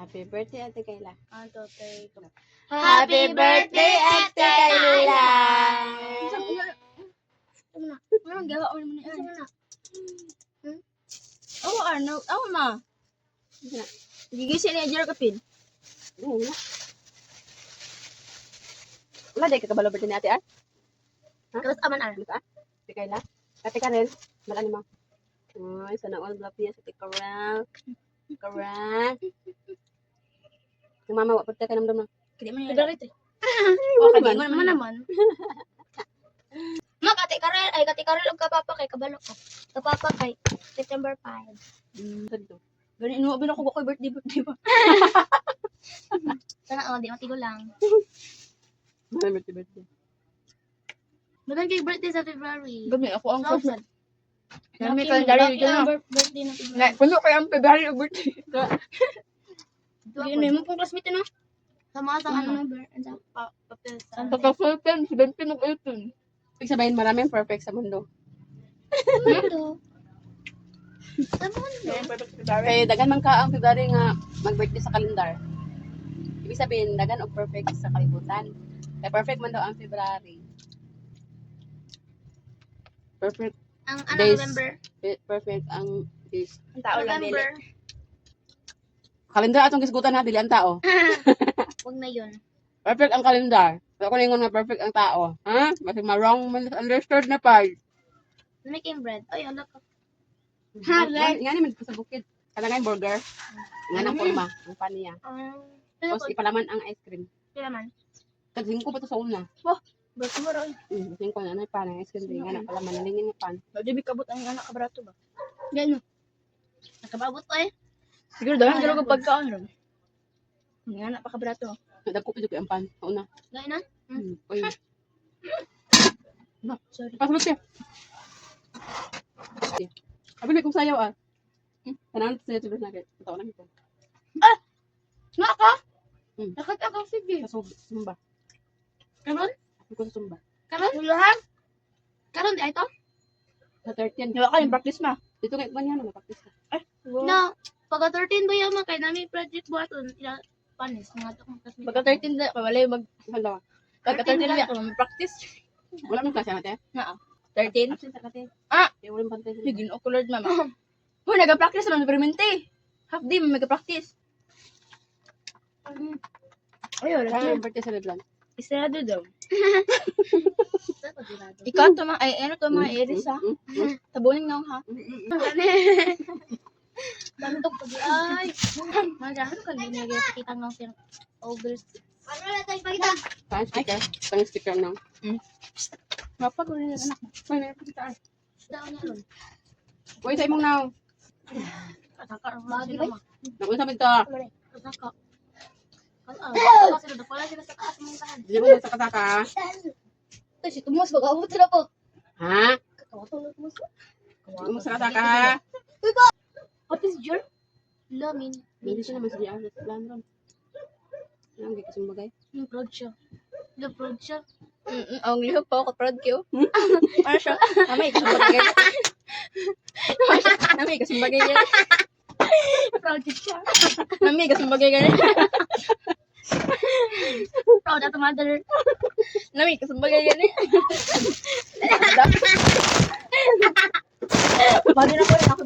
Happy birthday, Ate Kayla. Happy birthday, Ate Kayla! Anong gawa mo naman yan? Oh, ano? Oh, ma. Gigising niya Jer kapin. Ayun na. Wala, di ka kabalo birthday ni Ate Ar? Tapos aman ar. Ano ka? Ate Kayla? Ate Karel? Malaan mo. Ay, sana all love niya sa Ate Karel. Karel. Yung mama, wapag ka namdam na. Kaya man Pero ito. Oh, Ano kaya man? mo naman. Ma, Kati Karel, og kapapa kay kabalo ko. Kapapa kay September 5. Ganito. Ganun, inuwabin ako ko birthday ba? Sana, di matigo lang. Happy birthday. Magandang kay birthday sa February. Gami, ako ang So, first. Lucky Dami mo, kalendar lucky dito ang na. birthday na February. Nga, puno kayo ang February o birthday. Yun, may mo pong classmate no? Sa mga sa ano, papel sa... Ang tatasultan, 17 o 18. Ibig sabihin, maraming perfect sa mundo. Mundo. Sa mundo. Kaya dagan man ka ang February nga mag-birthday sa kalendar. Ibig sabihin, dagan o perfect sa kalibutan. Kaya perfect man daw ang February. Perfect. Ang Days. November. Perfect ang days. Ang tao lang dili. November. Kalendar atong kisgutan na, dili ang tao. Huwag na yun. Perfect ang kalendar. Pero kung nga perfect ang tao. Ha? Kasi ma-wrong, understood na pa. Making bread. Ay, anak ko. Nga naman sa bukid. Kala nga yung burger. Nga ng forma. Ang paniya. Tapos ipalaman ang ice cream. Kaya man. Tagsin ko pa to sa una. Birthday mo rin. Tagsin ko na ano yung pan. Ang ice cream din. Nga na palaman. Nalingin yung pan. Di kabot ang anak kabrato ba? Gano. Nakababot ko eh. Siguro dahil gano'n kong pagkaon ron. Ang anak pa kabrato. Nagdagko pa yung pan. Sa una. Gano'n na? Uy. Sorry. Pasulot siya. Abi kung sayaw ah. Kanan sa YouTube na kay. Taon lang ito. Nga ka? Hmm. Nakit ako sige. Sa Sumba. Karon? Ako sa Sumba. Karon? Ulahan? Karon di ay to? Sa 13. Di ba ka yung practice ma? Dito nga man yan. Practice ka. No. Pagka 13 ba yaman kay nami project buhaton. Ila panis. Mga to kong classmate. Pagka 13 na, wala yung Halawa. pagka 13 na ako mag-practice. Wala mong klase natin. 13? Absent ka natin. Ah! Wala mong pantay. Higin ako Lord mama. Hoy, nag-practice naman permente. Half day may mag-practice. Ayun, Kaya ang birthday sa Leblanc. isarado daw. Sa pagdirado. Ikaw to mga, ano to mga Aries ha? Tabunin nga ha? Dami tong pag ay. Ano ka hindi nagay kita ng sir August. Ano na tayo pagita? Saan sticker? Saan sticker na? Mapagulo na anak mo. May sticker. Daw na ron. Uy, sa imong now. Kataka mo sila ma. Nakunsa mo ito. Kataka. Ano sila daw pala sila sa taas mong tahan. Hindi mo magsakasaka. Ito si tumus bag-abot sila po. Ha? Kawatulog mo sa. Hindi mo magsakasaka. What is your? Lamin. Hindi siya naman sa diyan. Sa plan ron. Ang hindi kasing bagay. Yung proud siya. The proud siya. Ang lihok pa ako proud kayo. Ano siya? Namay kasing bagay. Namay kasing bagay yan. Proud siya. Namay kasing bagay yan. Proud at mother. Namay kasing bagay yan. Bagay na po rin ako.